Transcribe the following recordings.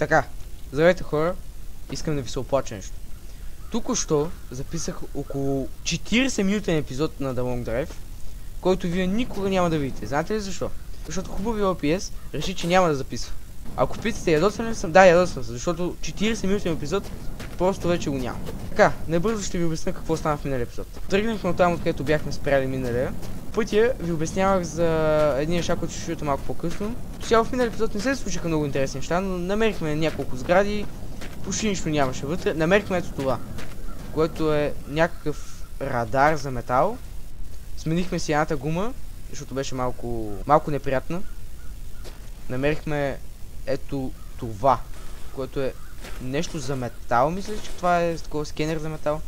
Така, здравейте хора, искам да ви се оплача нещо. Току-що записах около 40 минутен епизод на The Long Drive, който вие никога няма да видите. Знаете ли защо? Защото хубави OPS реши, че няма да записва. Ако питате, ядосван ли съм? Да, ядосван съм, защото 40 минутен епизод просто вече го няма. Така, набързо ще ви обясня какво стана в миналия епизод. Тръгнахме от там, откъдето бяхме спряли миналия. Пътя ви обяснявах за един шаг, който ще чуете малко по-късно. Сега в миналия епизод не се случиха много интересни неща, но намерихме няколко сгради, почти нищо нямаше вътре. Намерихме ето това, което е някакъв радар за метал. Сменихме си едната гума, защото беше малко неприятна. Намерихме ето това, което е нещо за метал, мисля, че това е такова скенер за метал.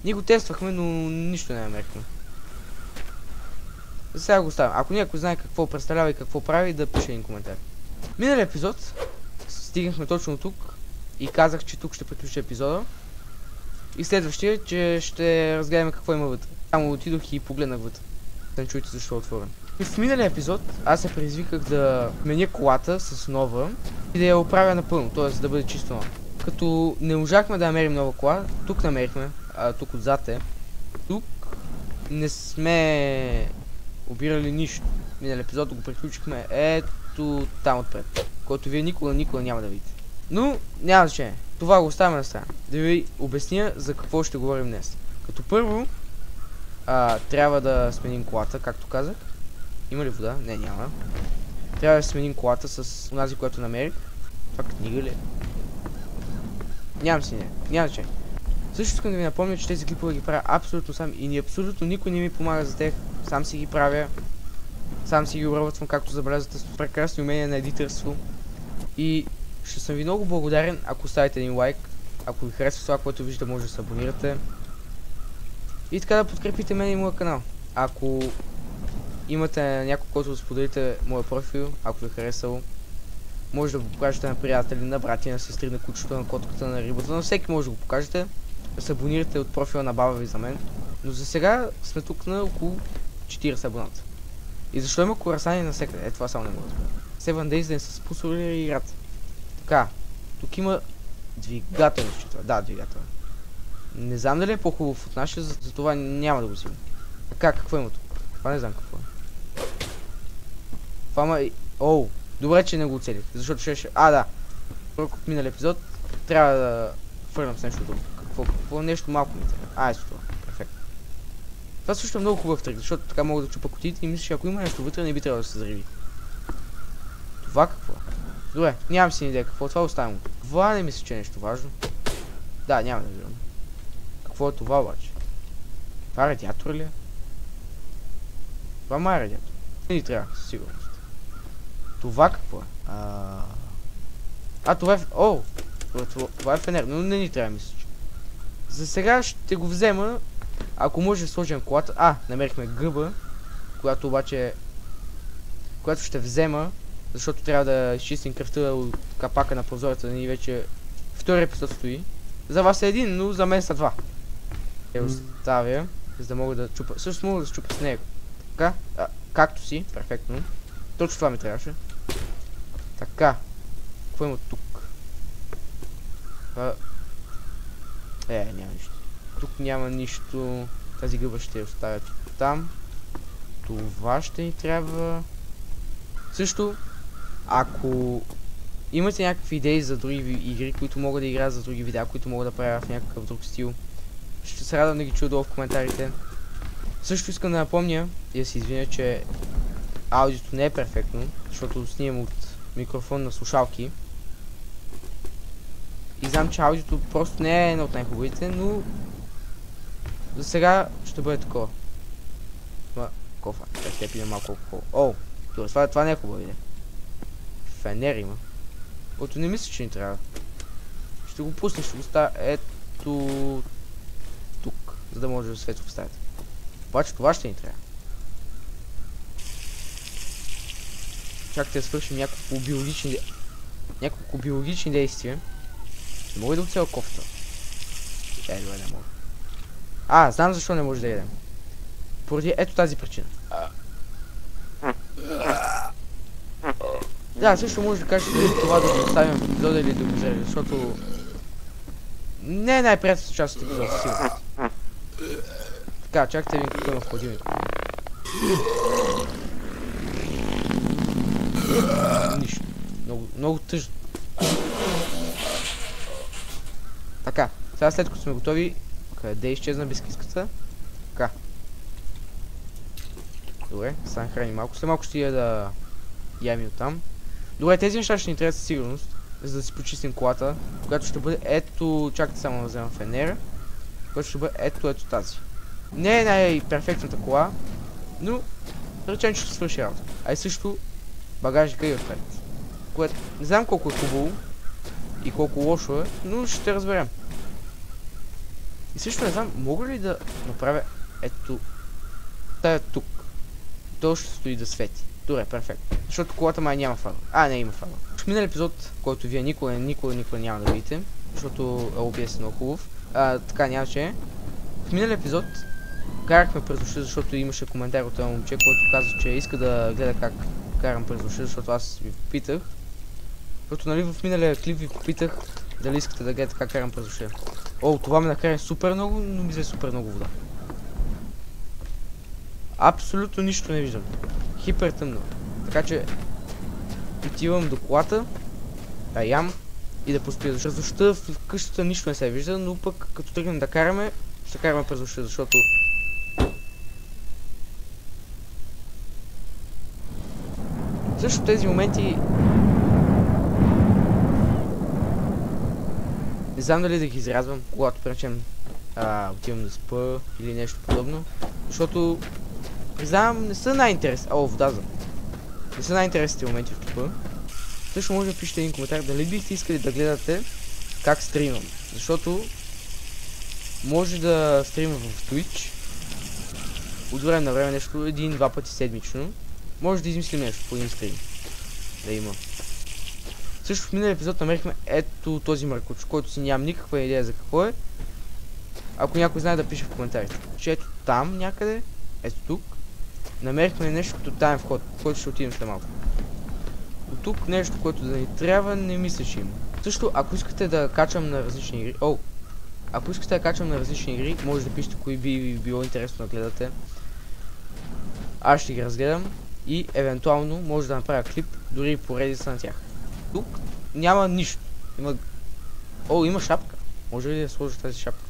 Ние го тествахме, но нищо не намерихме. За сега го оставям. Ако някой знае какво представлява и какво прави, да пише един коментар. Миналия епизод стигнахме точно тук и казах, че тук ще приключи епизода. И следващия, че ще разгледаме какво има вътре. Само отидох и погледнах вътре. Да не чуете защо е отворен. И в миналия епизод аз се предизвиках да меня колата с нова и да я оправя напълно, т.е. да бъде чисто нова. Като не можахме да намерим нова кола, тук намерихме, тук отзад е. Тук не сме обирали нищо. Миналия епизод го приключихме ето там отпред, който вие никога няма да видите. Но няма значение. Това го оставяме на страна. Да ви обясня за какво ще говорим днес. Като първо трябва да сменим колата, както казах. Има ли вода? Не, няма. Трябва да сменим колата с онази, която намерих. Това книга ли е? Нямам си, няма значение. Също искам да ви напомня, че тези клипове ги правя абсолютно сам и абсолютно никой не ми помага за тях. Сам си ги правя. Сам си ги обработвам, както забелязвате, с прекрасни умения на едитърство. И ще съм ви много благодарен, ако оставите един лайк. Ако ви харесва това, което вижда, може да се абонирате. И така да подкрепите мен и моя канал. Ако имате някой, който да споделите моя профил, ако ви е харесало, може да го покажете на приятели, на брати, на сестри, на кучето, на котката, на рибата, на всеки може да го покажете. Да се абонирате от профила на баба ви за мен. Но за сега сме тук на около 40 абоната. И защо има корасани навсякъде? Това само не мога да разбера. 7 Days да не са спонсорирали играта. Така, тук има двигател, да, двигател. Не знам дали е по-хубав от нашия, затова няма да го взимам. Така, какво има тук? Това не знам какво е. Това ма... Оу, добре, че не го оцелих, защото ще... да. Първо от миналия епизод трябва да фърнам с нещо друго. Какво нещо малко ми трябва. Ето това. Перфектно. Това също е много хубав трик, защото така мога да чупа кутиите и мисля, че ако има нещо вътре, не би трябвало да се взриви. Това какво? Добре, нямам си идея какво. Това оставям го. Това не мисля, че е нещо важно. Да, няма да виждам. Какво е това обаче? Това радиатор ли е? Това май е радиатор. Не ни трябва, със сигурност. Това какво е? Това е... това е фенер, но не ни трябва, мисля. За сега ще го взема. Ако може да сложим колата. Намерихме гъба, която обаче... която ще взема, защото трябва да изчистим кръвта от капака на прозореца, да ни вече втори епизод стои. За вас е един, но за мен са два. Оставя, за да мога да чупа. Също мога да се чупа с него. Така, както си, перфектно. Точно това ми трябваше. Така, какво има тук? Няма нищо. Тук няма нищо. Тази гъба ще я оставя там. Това ще ни трябва. Също, ако имате някакви идеи за други игри, които мога да играя, за други видеа, които мога да правя в някакъв друг стил, ще се радвам да ги чуя долу в коментарите. Също искам да напомня и да се извиня, че аудиото не е перфектно, защото снимам от микрофон на слушалки. И знам, че аудиото просто не е една от най-хубавите, но за сега ще бъде такова. Кофа, ще пиля малко алкохол. Това не е хубава идея. Фенер има. Ото не мисля, че ни трябва. Ще го пусна, ще го ставя ето тук, за да може да светло поставите. Обаче това ще ни трябва. Чакайте да свършим няколко биологични действия. Не мога да оцеля кофта. Добре, не мога. Знам защо не може да ядем. Поради ето тази причина. Да, също може да кажете дали това да го оставим в епизода или да го вземем, защото не е най-приятната част от епизода, сигурно. Така, чакайте ви какво има в хладилника. Нищо. Много тъжно. Така, сега след като сме готови, къде изчезна бисквитката? Така. Добре, сега храни малко. След малко ще я да ям и оттам. Добре, тези неща ще ни трябва със сигурност, за да си почистим колата, която ще бъде ето, чакайте само да вземам фенера, която ще бъде ето тази. Не е най-перфектната кола, но речем, че ще свърши работа. А и също багажника и отпред. Което не знам колко е хубаво и колко лошо е, но ще разберем. И също не знам, мога ли да направя ето тая тук. То ще стои да свети. Добре, перфектно. Защото колата май няма фара. А, не, има фара. В минал епизод, който вие никога няма да видите, защото OBS е много хубав. Така нямаше. В минал епизод карахме през уши, защото имаше коментар от това момче, който каза, че иска да гледа как карам през уши, защото аз ви попитах. Защото нали в миналия клип ви попитах дали искате да гледате как карам през уши. О, това ме накара супер много, но ми взе супер много вода. Абсолютно нищо не виждам. Хипер тъмно. Така че отивам до колата, да ям и да поспия. Защото в къщата нищо не се вижда, но пък като тръгнем да караме, ще караме през уши, защото също тези моменти не знам дали да ги изрязвам, когато пречем отивам да спа или нещо подобно, защото признавам, не са най-интересни. О, вода за. Не са най-интересните моменти в клипа. Също може да пишете един коментар дали бихте искали да гледате как стримам. Защото може да стримам в Twitch от време на време нещо един-два пъти седмично. Може да измислим нещо по един стрим. Да има. Също в миналия епизод намерихме ето този мъркоч, който си нямам никаква идея за какво е. Ако някой знае да пише в коментарите. Че ето там някъде, ето тук, намерихме нещо като таен вход, в който ще отидем след малко. От тук нещо, което да ни трябва, не мисля, че има. Също, ако искате да качам на различни игри, ако искате да качам на различни игри, може да пишете кои би било интересно да гледате. Аз ще ги разгледам и евентуално може да направя клип, дори поредица на тях. Тук няма нищо. Има шапка. Може ли да сложа тази шапка?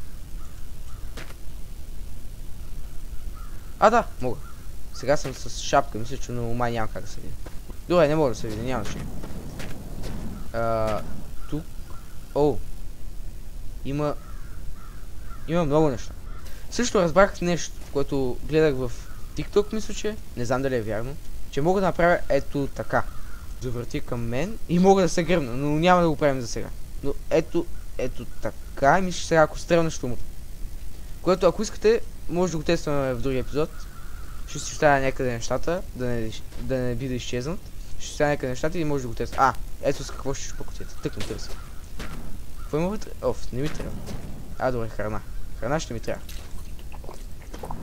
Да, мога. Сега съм с шапка, мисля, че но май няма как да се види. Добре, не мога да се види, няма че. Тук. Има много неща. Също разбрах нещо, което гледах в TikTok, мисля, че не знам дали е вярно, че мога да направя ето така. Завърти към мен и мога да се гръмна, но няма да го правим за сега. Но ето така и мисля, че сега ако стрелна ще умра. Което ако искате, може да го тестваме в другия епизод. Ще си оставя някъде нещата, да не би да изчезнат. Ще оставя някъде нещата и може да го тестваме. Ето с какво ще шпакотите. Тък ме търся. Какво има вътре? Не ми трябва. Добре, храна. Храна ще ми трябва.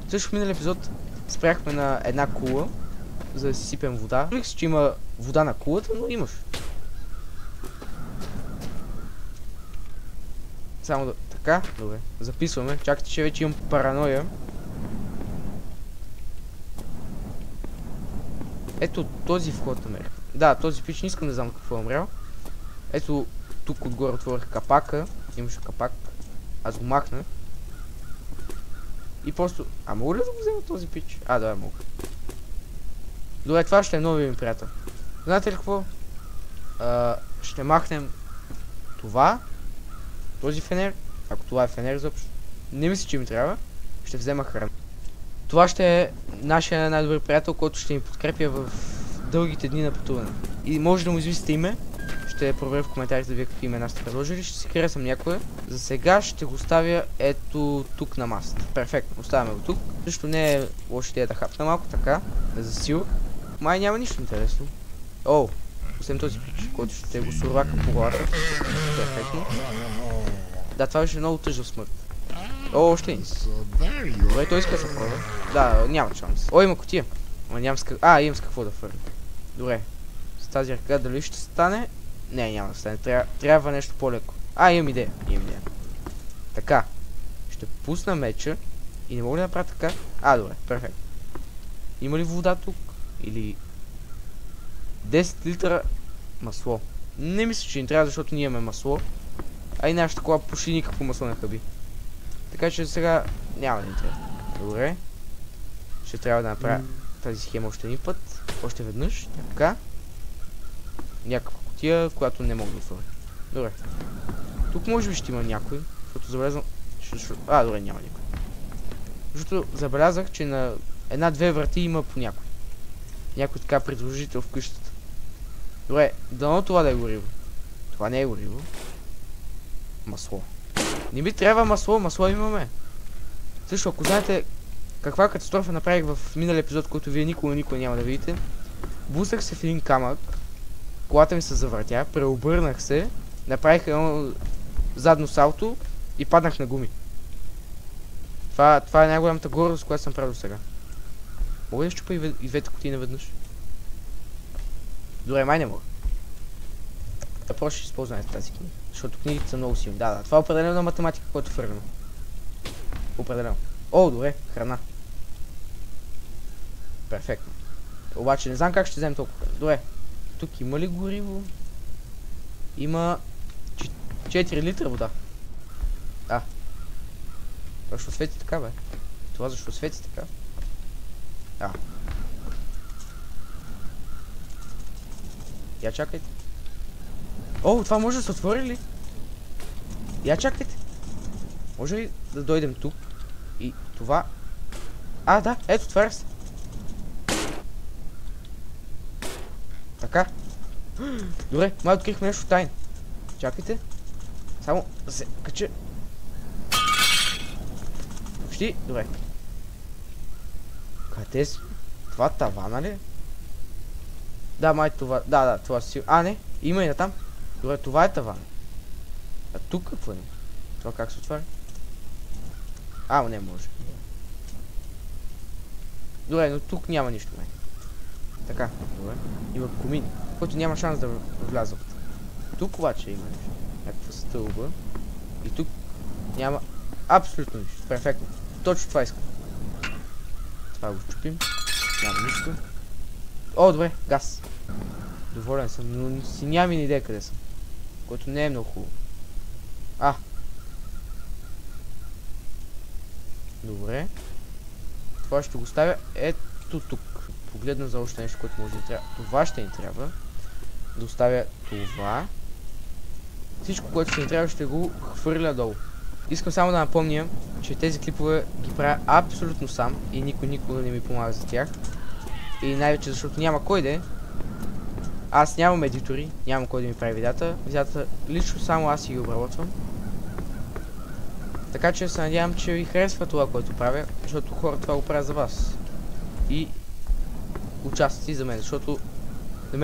Също в миналия епизод спряхме на една кула, за да си сипем вода. Виждах си, че има вода на кулата, но имаш. Само да... Така? Добре. Записваме. Чакайте, че вече имам параноя. Ето този вход намерих. Да, този пич не искам да знам какво е умрял. Ето тук отгоре отворих капака. Имаше капак. Аз го махнах. И просто... мога ли да го взема този пич? Да, мога. Добре, това ще е новия ми приятел. Знаете ли какво? Ще махнем това. Този фенер. Ако това е фенер изобщо. Не мисля, че ми трябва. Ще взема храна. Това ще е нашия най-добър приятел, който ще ни подкрепя в дългите дни на пътуване. И може да му извисите име. Ще проверя в коментарите да вие какви имена сте предложили. Ще си харесам някое. За сега ще го ставя ето тук на масата. Перфектно, оставяме го тук. Също не е лоша идея да хапна малко, така. Да засила. Май няма нищо интересно. Освен този пич, който ще го сурвака по главата. Перфектно. Да, това беше много тъжна смърт. Още един. Добре, той иска да се пробва. Да, няма шанс. Има кутия. Имам с какво да фърля. Добре. тази ръка дали ще стане? Не, няма да стане. Трябва нещо по-леко. Имам идея. Така. Ще пусна меча и не мога да направя така. Добре, перфектно. Има ли вода тук? Или 10 литра масло. Не мисля, че ни трябва, защото ние имаме масло. И нашата кола почти никакво масло не хъби. Така че сега няма да ни трябва. Добре. Ще трябва да направя тази схема още един път. Още веднъж. Така. Някаква кутия, която не мога да отворя. Добре. Тук може би ще има някой, защото забелязвам... добре, няма никой. Защото забелязах, че на една-две врати има по някой. Някой така придружител в къщата. Добре, дано това да е гориво. Това не е гориво. Масло. Не ми трябва масло имаме. Също, ако знаете каква катастрофа направих в миналия епизод, който вие никога няма да видите, буснах се в един камък, колата ми се завъртя, преобърнах се, направих едно задно салто и паднах на гуми. Това е най-голямата гордост, която съм правил сега. Мога да щупа и двете кутии наведнъж? Добре, май не мога. Просто ще използваме тази книга, защото книгите са много силни. Да, това е определено на математика, което фъргна. Определено. Добре, храна. Перфектно. Обаче не знам как ще вземем толкова. Добре. Тук има ли гориво? Има 4 литра вода. Защо свети така, бе? Това защо свети така? Я чакайте. Това може да се отвори ли? Я чакайте. Може ли да дойдем тук? И това... да, ето, отваря се. Така. Добре, май открихме нещо тайно. Чакайте. Само да се кача. Почти, добре. Къде си? Това тавана ли? Да, май това... Да, това си... Не, има и на там. Добре, това е тавана. А тук какво е? Това как се отваря? Не може. Добре, но тук няма нищо, май. Така, добре. Има комин, който няма шанс да влязат. Тук обаче има нещо. Някаква стълба. И тук няма абсолютно нищо. Перфектно. Точно това искам. Това го чупим. Няма нищо. Добре, газ. Доволен съм, но си нямам и идея къде съм. Което не е много хубаво. Добре. Това ще го ставя ето тук. Погледна за още нещо, което може да трябва. Това ще ни трябва. Да оставя това. Всичко, което ще ни трябва, ще го хвърля долу. Искам само да напомня, че тези клипове ги правя абсолютно сам и никой никога не ми помага за тях. И най-вече защото няма кой да е. Аз нямам едитори, нямам кой да ми прави видеята. Видеята лично само аз си ги обработвам. Така че се надявам, че ви харесва това, което правя, защото хора това го правя за вас. И участвате за мен, защото на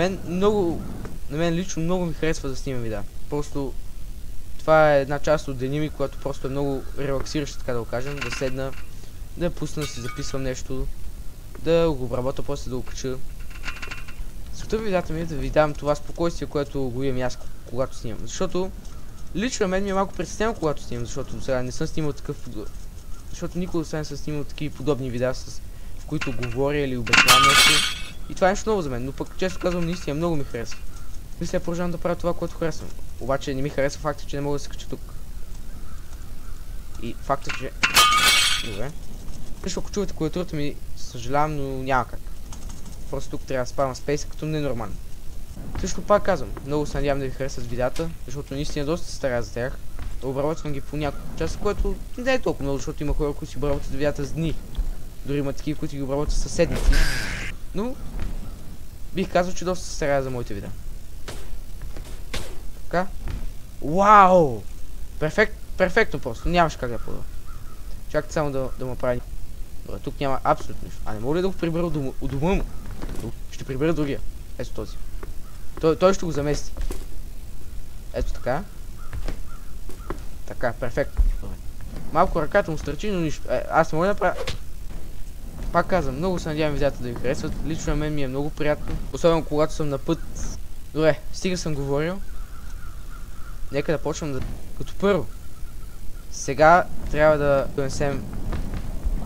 мен лично много ми харесва да снимам видеа. Просто това е една част от деня ми, която просто е много релаксираща, така да го кажем. Да седна, да пусна да си записвам нещо, да го обработя, после да го кача. Целта видеята ми е да ви дам това спокойствие, което го имам аз, когато снимам. Защото лично мен ми е малко притеснено, когато снимам, защото сега не съм снимал такъв... Защото никога не съм снимал такива подобни видеа, в които говоря или обяснявам нещо. И това е нещо ново за мен, но пък често казвам, наистина много ми харесва. Мисля, продължавам да правя това, което харесвам. Обаче не ми харесва факта, че не мога да се кача тук. И факта, че... Добре. Също ако чувате клавиатурата ми, съжалявам, но няма как. Просто тук трябва да спавам спейса като ненормално. Също пак казвам, много се надявам да ви харесват видеята, защото наистина доста се старая за тях. Обработвам ги по няколко часа, което не е толкова много, защото има хора, които си обработват видеята с дни. Дори има такива, които ги обработват със седмици. Но бих казал, че доста се старая за моите видеа. Така. Вау! Перфектно просто, нямаше как да подава. Чакайте само да му прави. Добре, тук няма абсолютно нищо. Не мога ли да го прибера от дома му? Ще прибера другия. Ето този. Той ще го замести. Ето така. Така, перфектно. Добре. Малко ръката му стърчи, но нищо. Аз не мога да направя. Пак казвам, много се надявам видеята да ви харесват. Лично на мен ми е много приятно. Особено когато съм на път Добре, стига съм говорил. Нека да почвам да... Като първо. Сега трябва да донесем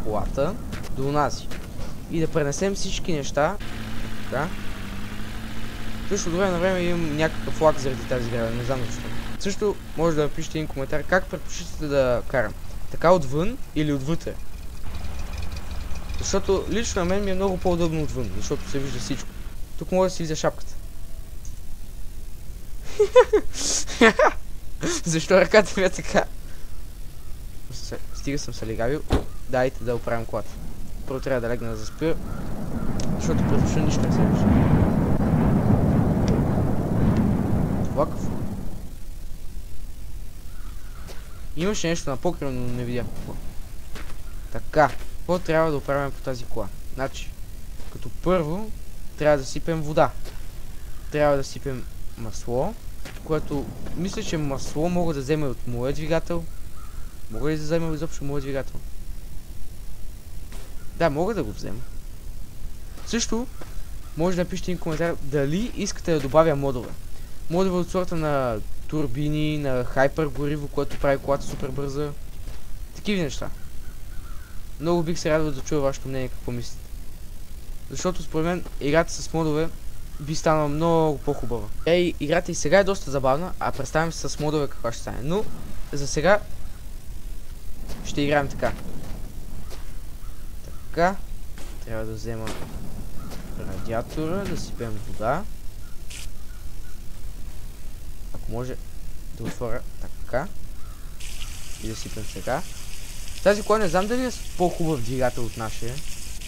колата до онази. И да пренесем всички неща. Така. Също време на време имам някакъв лак заради тази игра, не знам защо. Също може да напишете един коментар как предпочитате да карам. Така отвън или отвътре. Защото лично на мен ми е много по-удобно отвън, защото се вижда всичко. Тук може да си видя шапката. Защо ръката ми е така? Стига съм се легавил. Дайте да оправим колата. Първо трябва да легна да заспя, защото предпочитам нищо не се вижда. Това какво? Имаше нещо на покрива, но не видях какво. Така, какво трябва да оправим по тази кола? Значи, като първо трябва да сипем вода. Трябва да сипем масло, което мисля, че масло мога да взема от моя двигател. Мога ли да взема изобщо моя двигател? Да, мога да го взема. Също, може да напишете един коментар дали искате да добавя модове. Модове от сорта на турбини, на хайпер гориво, което прави колата супер бърза. Такива неща. Много бих се радвал да чуя вашето мнение, какво мислите. Защото според мен играта с модове би станала много по-хубава. Играта и сега е доста забавна, а представям се с модове каква ще стане. Но за сега ще играем така. Така. Трябва да взема радиатора, да сипем вода. Ако може да отворя така. И да сипем сега. Тази кола не знам дали е с по-хубав двигател от нашия.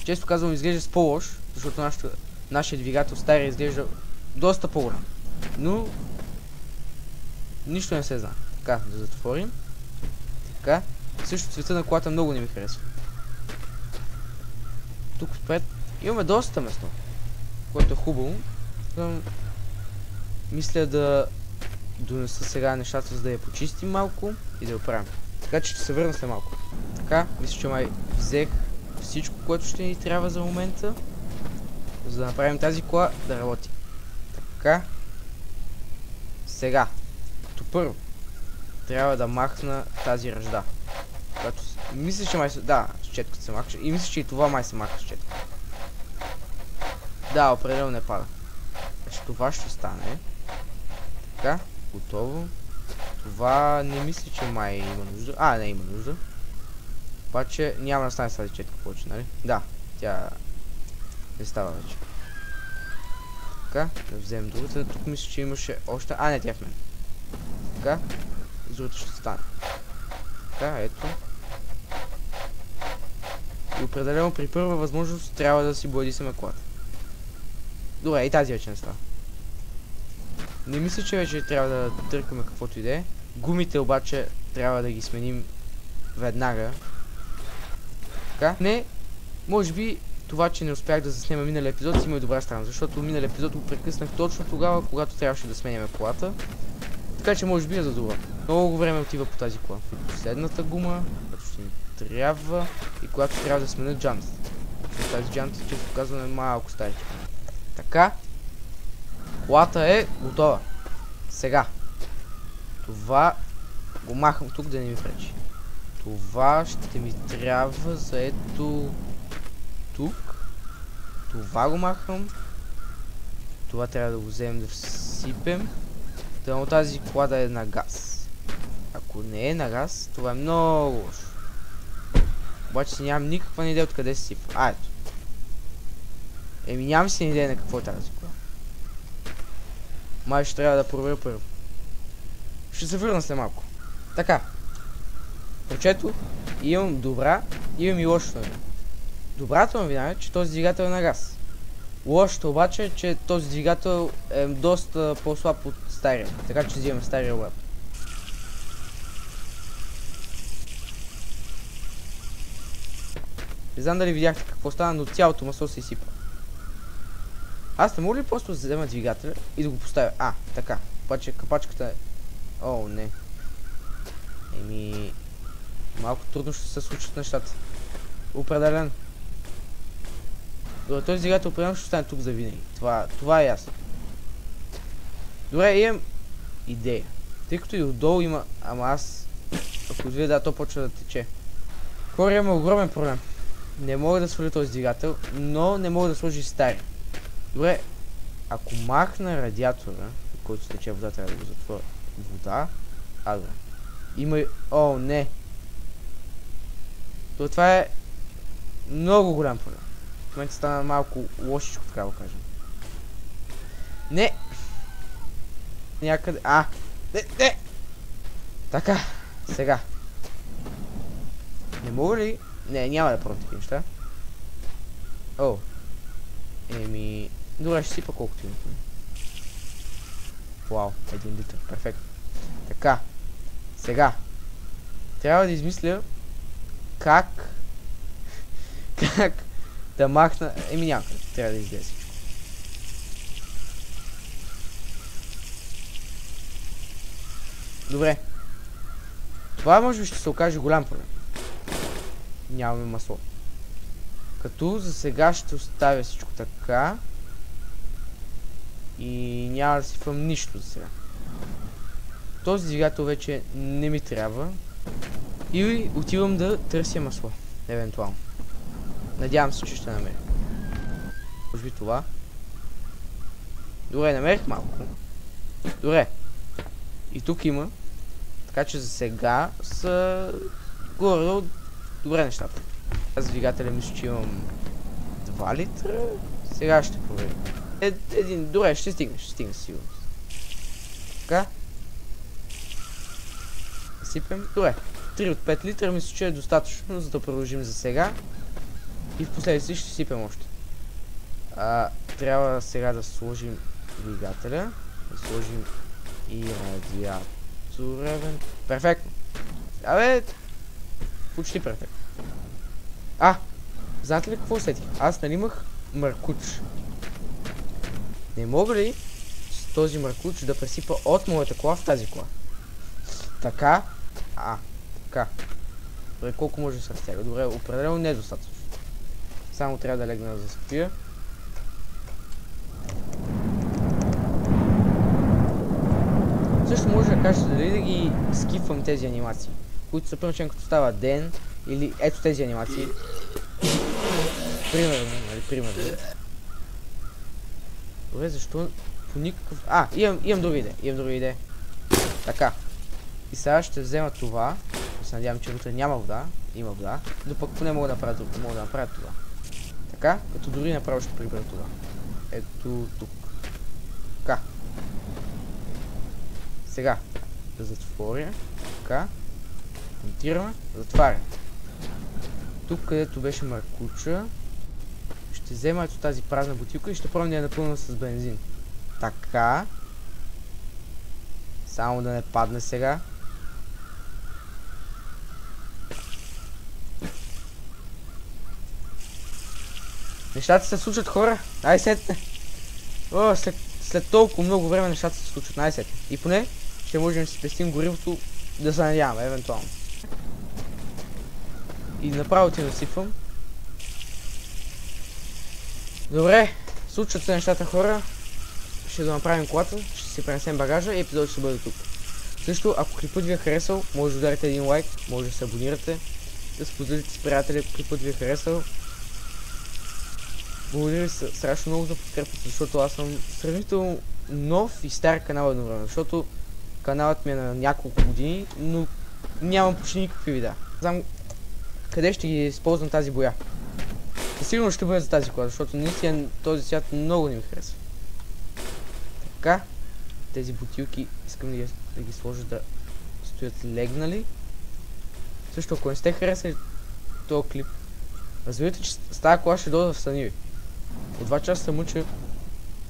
Често казвам изглежда с по-лош, защото нашия двигател стария изглежда доста по-голям. Но нищо не се знае. Така, да затворим. Така. Също цвета на колата много не ми харесва. Тук отпред имаме доста место, което е хубаво. Мисля да донеса сега нещата, за да я почистим малко и да я оправим. Така че ще се върна след малко. Така, мисля, че май взех всичко, което ще ни трябва за момента, за да направим тази кола да работи. Така. Сега, като първо, трябва да махна тази ръжда. Която мисля, че май се... Да, с четката се маха. И мисля, че и това май се маха с четка. Да, определено не пада. Значи това ще стане. Така, готово. Това не мисля, че май има нужда. А, не има нужда. Обаче няма да стане с тази четка повече, нали? Да, тя не става вече. Така, да вземем другата. Тук мисля, че имаше още... А, не, тя е в мен. Така, другата ще стане. Така, ето. И определено при първа възможност трябва да си бладисаме колата. Добре, и тази вече не става. Не мисля, че вече трябва да търкаме каквото и да е. Гумите обаче трябва да ги сменим веднага. Така? Не, може би това, че не успях да заснема миналия епизод, си има и добра страна, защото миналия епизод го прекъснах точно тогава, когато трябваше да сменяме колата. Така че може би е за добра. Много време отива по тази кола. Последната гума, която ще ни трябва и когато трябва да сменят джантата. Тази джанта, често казваме, малко стари. Така. Колата е готова. Сега. Това го махам тук да не ми пречи. Това ще ми трябва за ето тук. Това го махам. Това трябва да го вземем да всипем. Тъмно тази кола да е на газ. Ако не е на газ, това е много лошо. Обаче си нямам никаква идея откъде се сипва. А, ето. Еми нямам си идея на какво е тази кола. Май ще трябва да проверя първо. Ще се върна след малко. Така. Прочето, имам добра, имам и лошо новина. Добрата новина е, че този двигател е на газ. Лошото обаче е, че този двигател е доста по-слаб от стария. Така че взимаме стария обратно. Не знам дали видяхте какво стана, но цялото масло се изсипа. Аз не мога ли просто да взема двигателя и да го поставя? А, така. Обаче капачката е... О, не. Еми... Малко трудно ще се случат нещата. Определен. Добре, този двигател определено ще остане тук за винаги. Това е ясно. Добре, имам идея. Тъй като и отдолу има, ама аз, ако видя, да, то почва да тече. Хора, има огромен проблем. Не мога да сваля този двигател, но не мога да сложа и стари. Добре, ако махна радиатора, който тече вода, трябва да го затворя. Вода? Добре. Има и... О, не! Това е много голям проблем. В момента стана малко лошичко, така да кажем. Не! Някъде... Не! Така, сега. Не мога ли... Не, няма да пробвам такива неща. О. Добре, ще сипа колкото има. Вау, 1 литър, перфектно. Така. Сега. Трябва да измисля как да махна... няма как, трябва да излезе всичко. Добре. Това може би ще се окаже голям проблем. Нямаме масло. Като за сега ще оставя всичко така. И няма да сипвам нищо за сега. Този двигател вече не ми трябва. И отивам да търся масло. Евентуално. Надявам се, че ще намеря. Може би това. Добре, намерих малко. Добре. И тук има. Така че за сега са горе добре нещата. Аз двигателя мисля, че имам 2 литра. Сега ще проверим. Добре, ще стигне сигурно. Така. Сипем. Добре. 3 от 5 литра мисля, че е достатъчно, за да продължим за сега. И в последствие ще сипем още. Трябва сега да сложим двигателя. Да сложим и радиатора. Перфектно. Почти перфектно. Знаете ли какво усетих? Аз нали имах маркуч. Не мога ли с този маркуч да пресипа от моята кола в тази кола? Така. Така. Добре, колко може да се разтяга? Добре, определено не е достатъчно. Само трябва да легна да спия. Също може да кажете дали да ги скипвам тези анимации, които са първо, като става ден, или ето тези анимации. Примерно. Добре, защо по никакъв... имам друга идея. Така. И сега ще взема това. Се надявам, че вътре няма вода. Има вода. Но пък поне мога да направя това. Така, като дори направо ще прибера това. Ето тук. Така. Сега. Да затворя. Така. Монтираме. Затваря. Тук, където беше маркуча, ще взема ето тази празна бутилка и ще пробвам да я напълня с бензин. Така. Само да не падне сега. Нещата се случват, хора. Най-сетне. След толкова много време нещата се случват. Най-сетне. И поне ще можем да си спестим горивото, да се надяваме, евентуално. И направо ти насипвам. Добре, случват се нещата, хора. Ще да направим колата, ще си пренесем багажа и епизодът ще бъде тук. Също, ако клипът ви е харесал, може да ударите един лайк, може да се абонирате, да споделите с приятели, ако клипът ви е харесал. Благодаря ви страшно много за подкрепата, защото аз съм сравнително нов и стар канал едновременно, защото каналът ми е на няколко години, но нямам почти никакви видеа. Знам къде ще ги използвам тази боя. Сигурно ще бъде за тази кола, защото наистина този цвят много не ми харесва. Така, тези бутилки искам да ги сложа да стоят легнали. Също, ако не сте харесали този клип, разбирате, че с тази кола ще дойда в съни ви. От 2 часа се мъча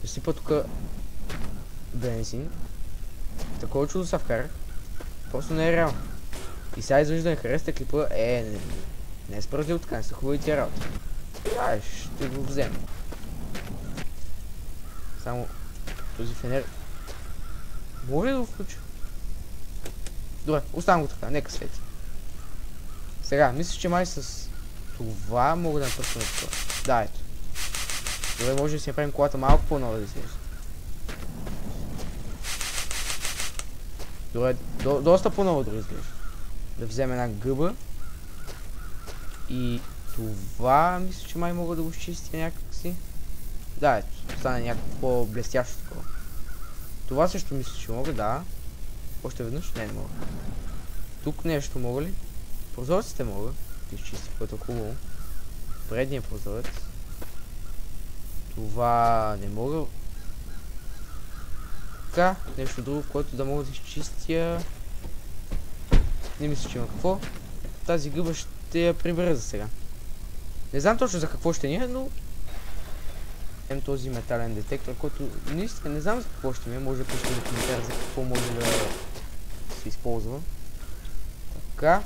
да сипа тук бензин. Такова чудо се вкарах. Просто не е реално. И сега извежда да не харесате клипа, не е справедливо така, не са хубави тия работи. Ще го взема. Само този фенер. Мога ли да го включа? Добре, оставам го така, нека свети. Сега, мисля, че май с това мога да напръсна това. Да, ето. Добре, може да си направим колата малко по-нова да изглежда. Добре, доста по-ново дори изглежда. Да вземем една гъба. И това мисля, че май мога да го изчистя някакси. Да, ето, стане някакво по-блестящо такова. Това също мисля, че мога, да. Още веднъж? Не мога. Тук нещо мога ли? Прозорците мога да изчистя, което е хубаво. Предния прозорец. Това не мога. Така, нещо друго, което да мога да изчистя. Не мисля, че има какво. Тази гъба ще я прибера за сега. Не знам точно за какво ще ни е, но имам този метален детектор, който наистина не знам за какво ще ми е. Може да пишете в коментар за какво може да се използва. Така.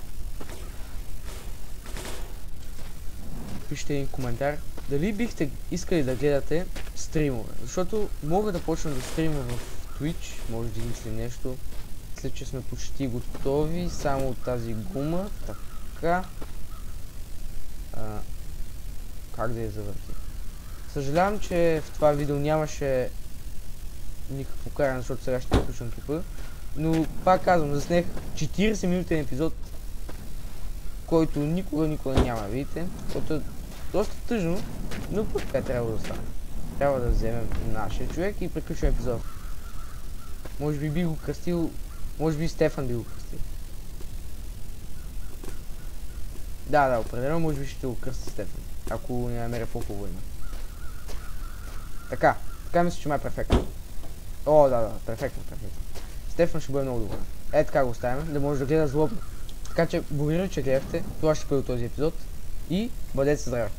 Пишете един коментар. Дали бихте искали да гледате стримове? Защото мога да почна да стрима в Twitch. Може да измислим нещо. След че сме почти готови. Само от тази гума. Така. Как да я завърти? Съжалявам, че в това видео нямаше никакво каране, защото сега ще включвам клипа. Но пак казвам, заснех 40 минутен епизод, който никога няма да видите. Което е доста тъжно, но пък така трябва да стане. Трябва да вземем нашия човек и приключваме епизод. Може би го кръстил, може би Стефан би го кръстил. Да, определено може би ще го кръсти Стефан, ако не намеря по-хубаво име. Така мисля, че май е перфектно. О, да, перфектно. Стефан ще бъде много добър. Така го оставяме, да може да гледа злобно. Така че, благодаря, че гледахте. Това ще бъде този епизод. И бъдете здрави!